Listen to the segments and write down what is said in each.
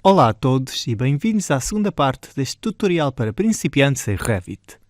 Olá a todos e bem-vindos à segunda parte deste tutorial para principiantes em Revit.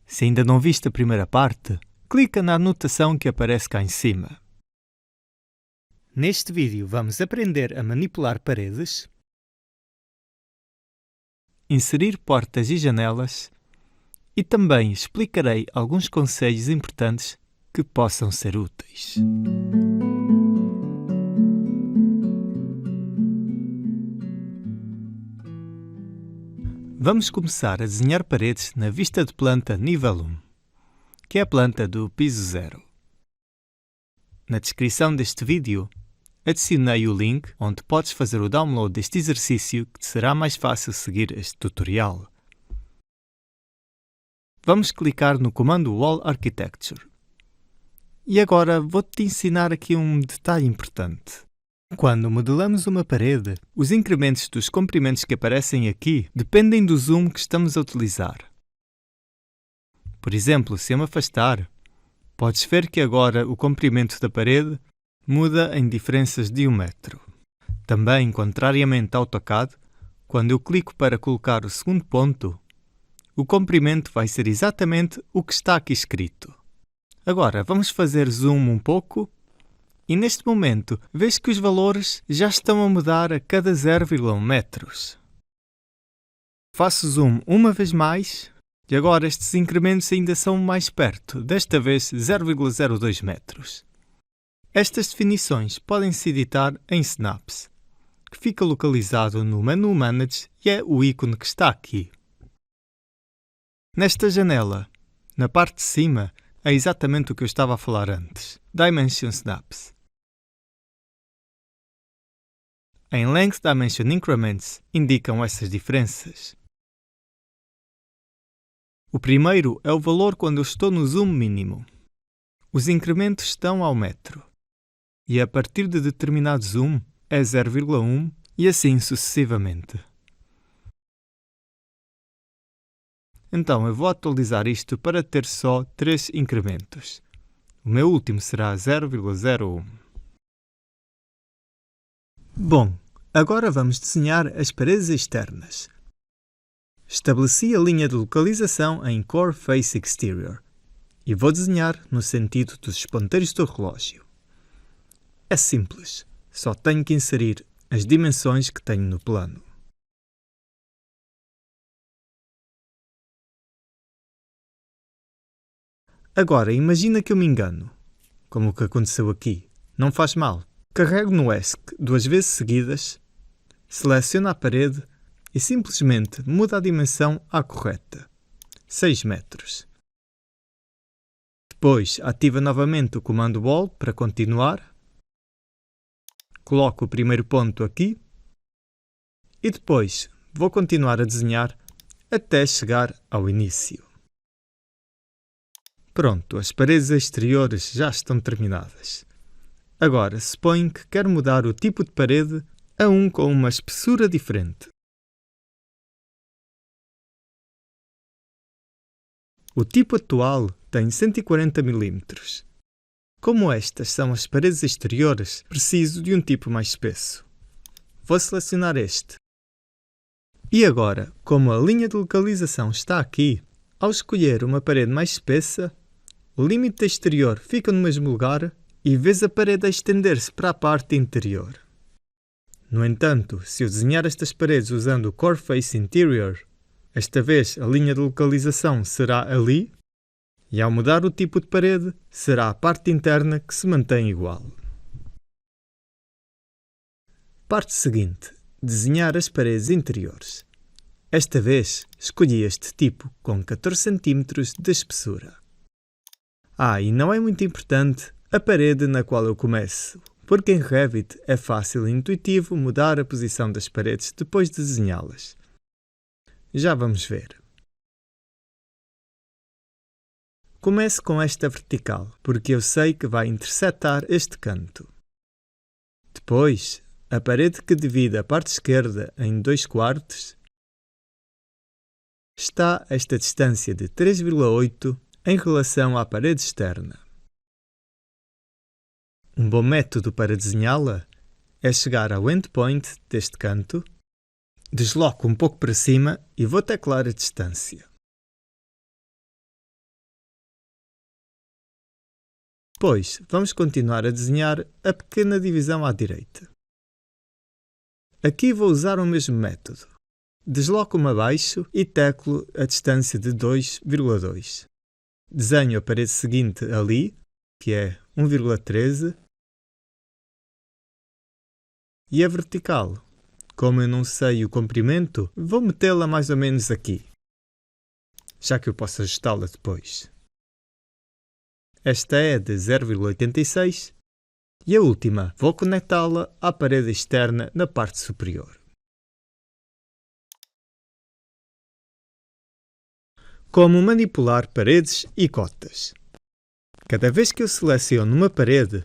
Se ainda não viste a primeira parte, clica na anotação que aparece cá em cima. Neste vídeo vamos aprender a manipular paredes, inserir portas e janelas e também explicarei alguns conselhos importantes que possam ser úteis. Vamos começar a desenhar paredes na vista de planta nível 1, que é a planta do piso 0. Na descrição deste vídeo, adicionei o link onde podes fazer o download deste exercício que te será mais fácil seguir este tutorial. Vamos clicar no comando Wall Architecture. E agora vou-te ensinar aqui um detalhe importante. Quando modelamos uma parede, os incrementos dos comprimentos que aparecem aqui dependem do zoom que estamos a utilizar. Por exemplo, se eu me afastar, podes ver que agora o comprimento da parede muda em diferenças de 1 metro. Também, contrariamente ao AutoCAD, quando eu clico para colocar o segundo ponto, o comprimento vai ser exatamente o que está aqui escrito. Agora, vamos fazer zoom um pouco. E neste momento, vês que os valores já estão a mudar a cada 0,1 metros. Faço zoom uma vez mais, e agora estes incrementos ainda são mais perto, desta vez 0,02 metros. Estas definições podem-se editar em Synapse, que fica localizado no menu Manage e é o ícone que está aqui. Nesta janela, na parte de cima, é exatamente o que eu estava a falar antes, Dimension Synapse. Em Length Dimension Increments indicam essas diferenças. O primeiro é o valor quando eu estou no zoom mínimo. Os incrementos estão ao metro. E a partir de determinado zoom é 0,1 e assim sucessivamente. Então eu vou atualizar isto para ter só 3 incrementos. O meu último será 0,01. Bom, agora vamos desenhar as paredes externas. Estabeleci a linha de localização em Core Face Exterior e vou desenhar no sentido dos ponteiros do relógio. É simples, só tenho que inserir as dimensões que tenho no plano. Agora imagina que eu me engano, como o que aconteceu aqui. Não faz mal. Carrego no ESC 2 vezes seguidas, seleciono a parede e simplesmente mudo a dimensão à correta, 6 metros. Depois ativo novamente o comando Wall para continuar, coloco o primeiro ponto aqui e depois vou continuar a desenhar até chegar ao início. Pronto, as paredes exteriores já estão terminadas. Agora, suponho que quero mudar o tipo de parede a um com uma espessura diferente. O tipo atual tem 140 mm. Como estas são as paredes exteriores, preciso de um tipo mais espesso. Vou selecionar este. E agora, como a linha de localização está aqui, ao escolher uma parede mais espessa, o limite exterior fica no mesmo lugar e vês a parede a estender-se para a parte interior. No entanto, se eu desenhar estas paredes usando o Core Face Interior, esta vez a linha de localização será ali, e ao mudar o tipo de parede, será a parte interna que se mantém igual. Parte seguinte: desenhar as paredes interiores. Esta vez, escolhi este tipo, com 14 cm de espessura. E não é muito importante a parede na qual eu começo, porque em Revit é fácil e intuitivo mudar a posição das paredes depois de desenhá-las. Já vamos ver. Começo com esta vertical, porque eu sei que vai intersetar este canto. Depois, a parede que divide a parte esquerda em 2/4 está a esta distância de 3,8 em relação à parede externa. Um bom método para desenhá-la é chegar ao endpoint deste canto, desloco um pouco para cima e vou teclar a distância. Depois, vamos continuar a desenhar a pequena divisão à direita. Aqui vou usar o mesmo método. Desloco-me abaixo e teclo a distância de 2,2. Desenho a parede seguinte ali, que é 1,13. E a vertical. Como eu não sei o comprimento, vou metê-la mais ou menos aqui, já que eu posso ajustá-la depois. Esta é de 0,86 e a última vou conectá-la à parede externa na parte superior. Como manipular paredes e cotas. Cada vez que eu seleciono uma parede,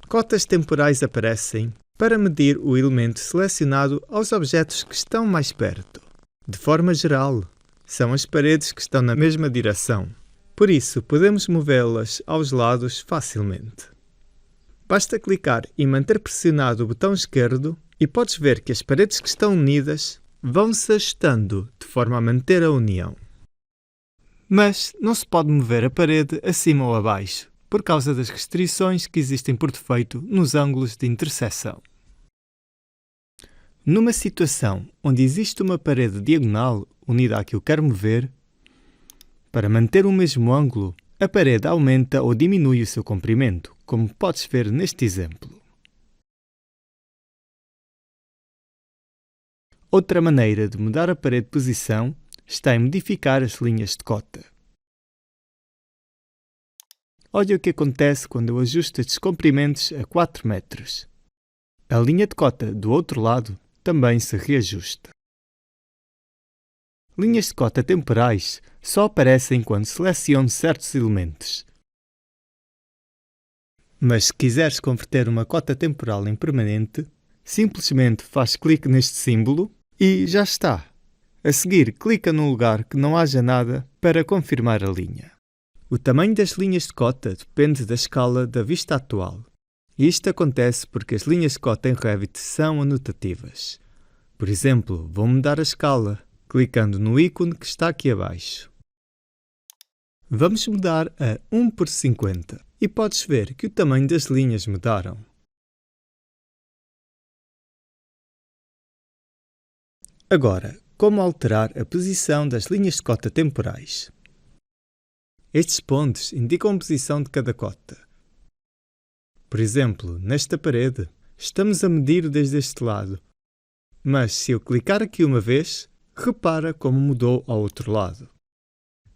cotas temporais aparecem para medir o elemento selecionado aos objetos que estão mais perto. De forma geral, são as paredes que estão na mesma direção. Por isso, podemos movê-las aos lados facilmente. Basta clicar e manter pressionado o botão esquerdo e podes ver que as paredes que estão unidas vão se ajustando de forma a manter a união. Mas não se pode mover a parede acima ou abaixo, por causa das restrições que existem por defeito nos ângulos de interseção. Numa situação onde existe uma parede diagonal unida à que eu quero mover, para manter o mesmo ângulo, a parede aumenta ou diminui o seu comprimento, como podes ver neste exemplo. Outra maneira de mudar a parede de posição está em modificar as linhas de cota. Olha o que acontece quando eu ajusto estes comprimentos a 4 metros. A linha de cota do outro lado também se reajusta. Linhas de cota temporais só aparecem quando seleciono certos elementos. Mas se quiseres converter uma cota temporal em permanente, simplesmente faz clique neste símbolo e já está. A seguir, clica num lugar que não haja nada para confirmar a linha. O tamanho das linhas de cota depende da escala da vista atual. Isto acontece porque as linhas de cota em Revit são anotativas. Por exemplo, vou mudar a escala, clicando no ícone que está aqui abaixo. Vamos mudar a 1/50 e podes ver que o tamanho das linhas mudaram. Agora, como alterar a posição das linhas de cota temporais? Estes pontos indicam a posição de cada cota. Por exemplo, nesta parede, estamos a medir desde este lado, mas se eu clicar aqui uma vez, repara como mudou ao outro lado.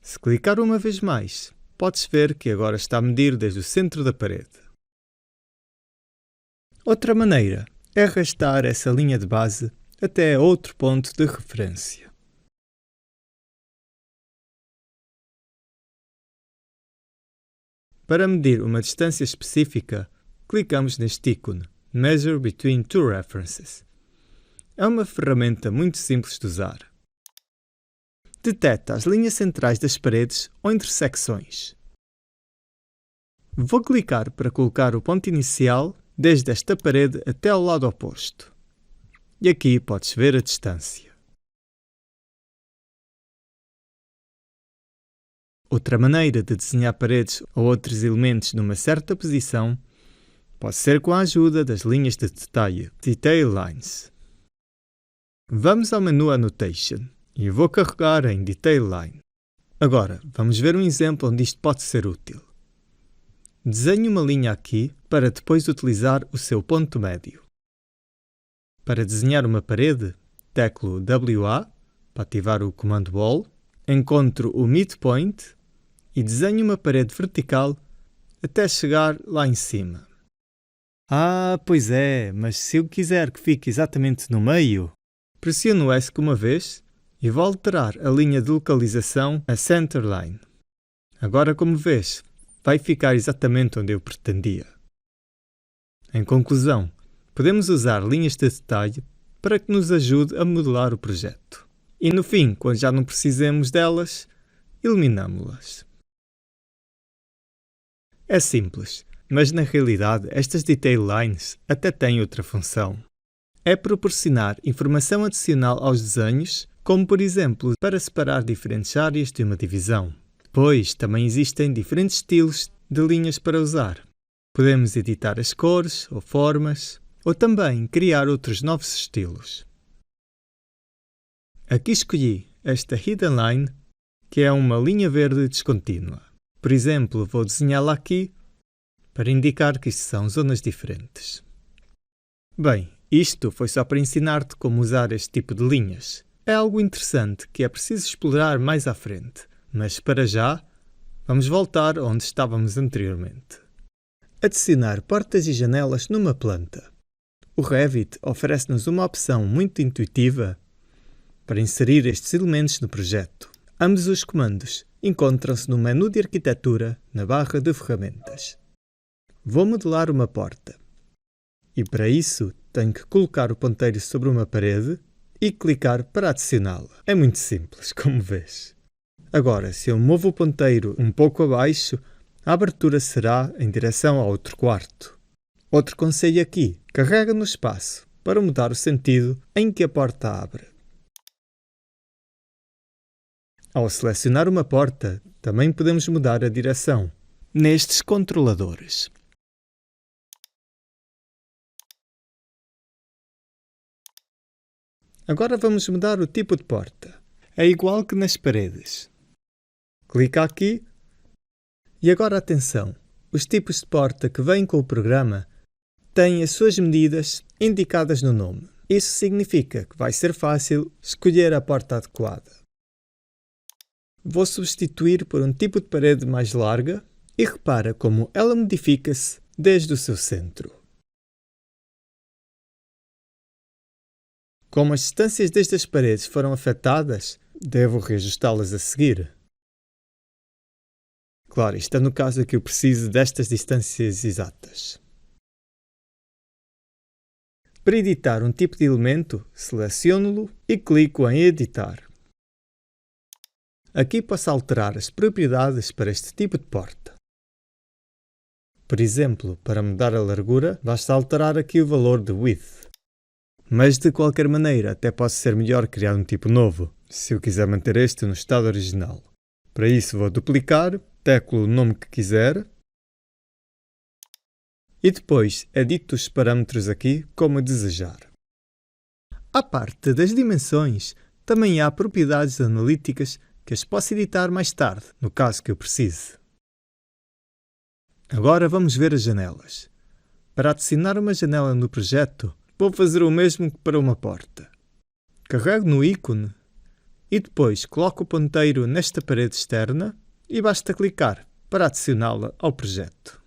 Se clicar uma vez mais, podes ver que agora está a medir desde o centro da parede. Outra maneira é arrastar essa linha de base até outro ponto de referência. Para medir uma distância específica, clicamos neste ícone, Measure Between Two References. É uma ferramenta muito simples de usar. Detecta as linhas centrais das paredes ou intersecções. Vou clicar para colocar o ponto inicial desde esta parede até ao lado oposto. E aqui podes ver a distância. Outra maneira de desenhar paredes ou outros elementos numa certa posição pode ser com a ajuda das linhas de detalhe, Detail Lines. Vamos ao menu Annotation e vou carregar em Detail Line. Agora, vamos ver um exemplo onde isto pode ser útil. Desenhe uma linha aqui para depois utilizar o seu ponto médio. Para desenhar uma parede, teclo WA para ativar o comando Wall, encontro o midpoint e desenho uma parede vertical até chegar lá em cima. Ah, pois é, mas se eu quiser que fique exatamente no meio, pressiono ESC uma vez e vou alterar a linha de localização a Centerline. Agora, como vês, vai ficar exatamente onde eu pretendia. Em conclusão, podemos usar linhas de detalhe para que nos ajude a modelar o projeto. E no fim, quando já não precisemos delas, eliminamos-las. É simples. Mas na realidade, estas detail lines até têm outra função. É proporcionar informação adicional aos desenhos, como por exemplo para separar diferentes áreas de uma divisão. Depois, também existem diferentes estilos de linhas para usar. Podemos editar as cores ou formas, ou também criar outros novos estilos. Aqui escolhi esta Hidden Line, que é uma linha verde descontínua. Por exemplo, vou desenhá-la aqui para indicar que isto são zonas diferentes. Bem, isto foi só para ensinar-te como usar este tipo de linhas. É algo interessante que é preciso explorar mais à frente, mas para já, vamos voltar onde estávamos anteriormente. Adicionar portas e janelas numa planta. O Revit oferece-nos uma opção muito intuitiva para inserir estes elementos no projeto. Ambos os comandos encontram-se no menu de arquitetura na barra de ferramentas. Vou modelar uma porta e para isso tenho que colocar o ponteiro sobre uma parede e clicar para adicioná-la. É muito simples, como vês. Agora, se eu movo o ponteiro um pouco abaixo, a abertura será em direção ao outro quarto. Outro conselho aqui, carrega no espaço para mudar o sentido em que a porta abre. Ao selecionar uma porta, também podemos mudar a direção nestes controladores. Agora vamos mudar o tipo de porta. É igual que nas paredes. Clica aqui e agora atenção, os tipos de porta que vêm com o programa têm as suas medidas indicadas no nome. Isso significa que vai ser fácil escolher a porta adequada. Vou substituir por um tipo de parede mais larga e repara como ela modifica-se desde o seu centro. Como as distâncias destas paredes foram afetadas, devo reajustá-las a seguir. Claro, isto é no caso que eu preciso destas distâncias exatas. Para editar um tipo de elemento, seleciono-lo e clico em Editar. Aqui posso alterar as propriedades para este tipo de porta. Por exemplo, para mudar a largura, basta alterar aqui o valor de Width. Mas de qualquer maneira, até pode ser melhor criar um tipo novo, se eu quiser manter este no estado original. Para isso vou duplicar, teclo o nome que quiser e depois edito os parâmetros aqui como desejar. À parte das dimensões, também há propriedades analíticas que as posso editar mais tarde, no caso que eu precise. Agora vamos ver as janelas. Para adicionar uma janela no projeto, vou fazer o mesmo que para uma porta. Carrego no ícone e depois coloco o ponteiro nesta parede externa e basta clicar para adicioná-la ao projeto.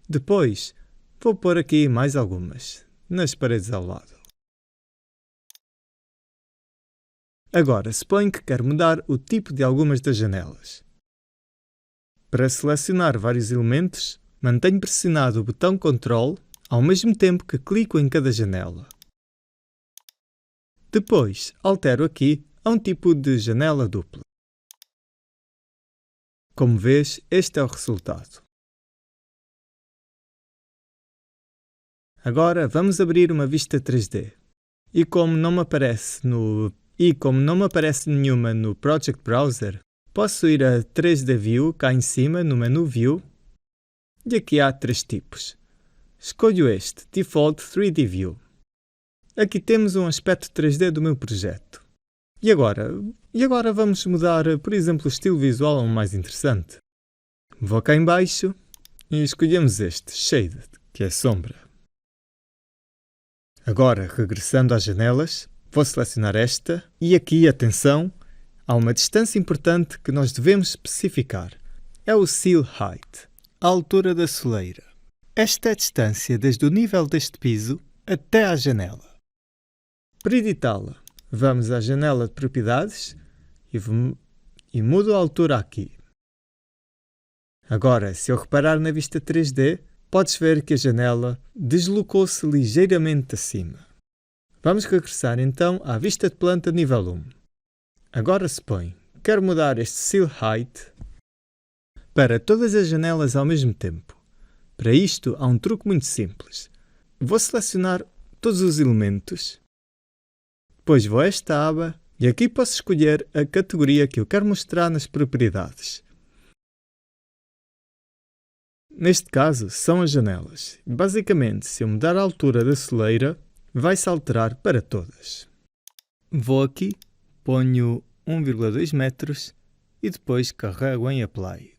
Depois, vou pôr aqui mais algumas, nas paredes ao lado. Agora, suponho que quero mudar o tipo de algumas das janelas. Para selecionar vários elementos, mantenho pressionado o botão Ctrl ao mesmo tempo que clico em cada janela. Depois, altero aqui a um tipo de janela dupla. Como vês, este é o resultado. Agora vamos abrir uma vista 3D. E como não me aparece nenhuma no Project Browser, posso ir a 3D View cá em cima no menu View e aqui há três tipos. Escolho este, Default 3D View. Aqui temos um aspecto 3D do meu projeto. E agora vamos mudar, por exemplo, o estilo visual a um mais interessante. Vou cá em baixo e escolhemos este, Shaded, que é sombra. Agora, regressando às janelas, vou selecionar esta e aqui, atenção, há uma distância importante que nós devemos especificar. É o Seal Height, a altura da soleira. Esta é a distância desde o nível deste piso até à janela. Para editá-la, vamos à janela de propriedades e mudo a altura aqui. Agora, se eu reparar na vista 3D, podes ver que a janela deslocou-se ligeiramente acima. Vamos regressar então à vista de planta nível 1. Agora suponho, quero mudar este Seal Height para todas as janelas ao mesmo tempo. Para isto, há um truque muito simples. Vou selecionar todos os elementos, depois vou a esta aba e aqui posso escolher a categoria que eu quero mostrar nas propriedades. Neste caso, são as janelas. Basicamente, se eu mudar a altura da soleira, vai-se alterar para todas. Vou aqui, ponho 1,2 metros e depois carrego em Apply.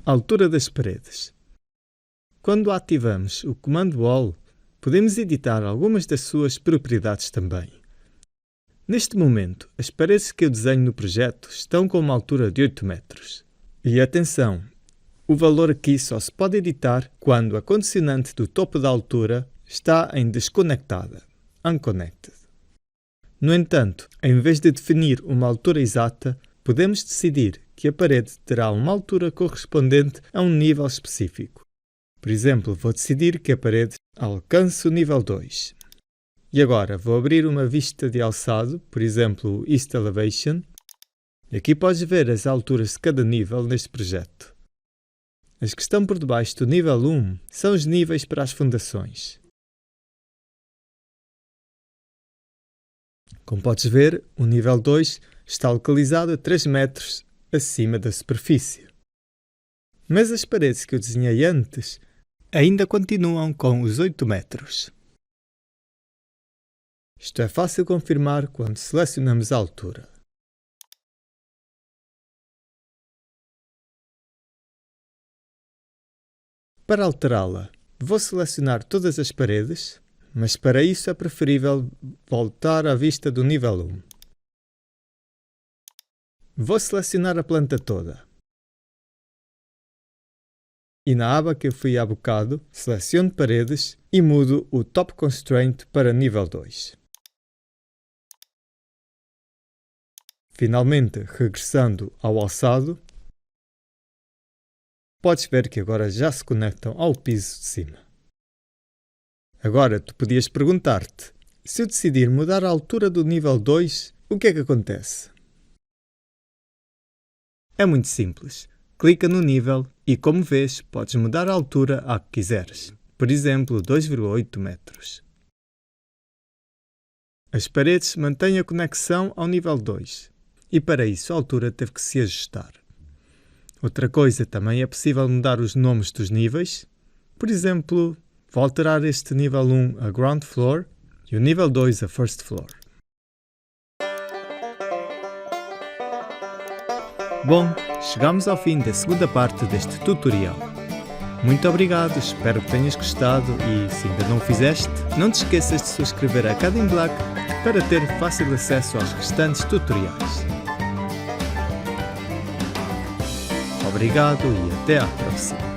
Altura das paredes. Quando ativamos o comando Wall, podemos editar algumas das suas propriedades também. Neste momento, as paredes que eu desenho no projeto estão com uma altura de 8 metros. E atenção, o valor aqui só se pode editar quando a condicionante do topo da altura está em desconectada, unconnected. No entanto, em vez de definir uma altura exata, podemos decidir que a parede terá uma altura correspondente a um nível específico. Por exemplo, vou decidir que a parede alcance o nível 2. E agora vou abrir uma vista de alçado, por exemplo, o East Elevation. E aqui podes ver as alturas de cada nível neste projeto. As que estão por debaixo do nível 1 são os níveis para as fundações. Como podes ver, o nível 2 está localizado a 3 metros acima da superfície. Mas as paredes que eu desenhei antes ainda continuam com os 8 metros. Isto é fácil confirmar quando selecionamos a altura. Para alterá-la, vou selecionar todas as paredes, mas para isso é preferível voltar à vista do nível 1. Vou selecionar a planta toda. E na aba que eu fui há bocado, seleciono paredes e mudo o Top Constraint para nível 2. Finalmente, regressando ao alçado, podes ver que agora já se conectam ao piso de cima. Agora, tu podias perguntar-te, se eu decidir mudar a altura do nível 2, o que é que acontece? É muito simples. Clica no nível e, como vês, podes mudar a altura a que quiseres. Por exemplo, 2,8 metros. As paredes mantêm a conexão ao nível 2 e para isso a altura teve que se ajustar. Outra coisa, também é possível mudar os nomes dos níveis. Por exemplo, vou alterar este nível 1 a Ground Floor e o nível 2 a First Floor. Bom, chegamos ao fim da segunda parte deste tutorial. Muito obrigado, espero que tenhas gostado e, se ainda não o fizeste, não te esqueças de subscrever a Coding Black para ter fácil acesso aos restantes tutoriais. Obrigado e até à próxima!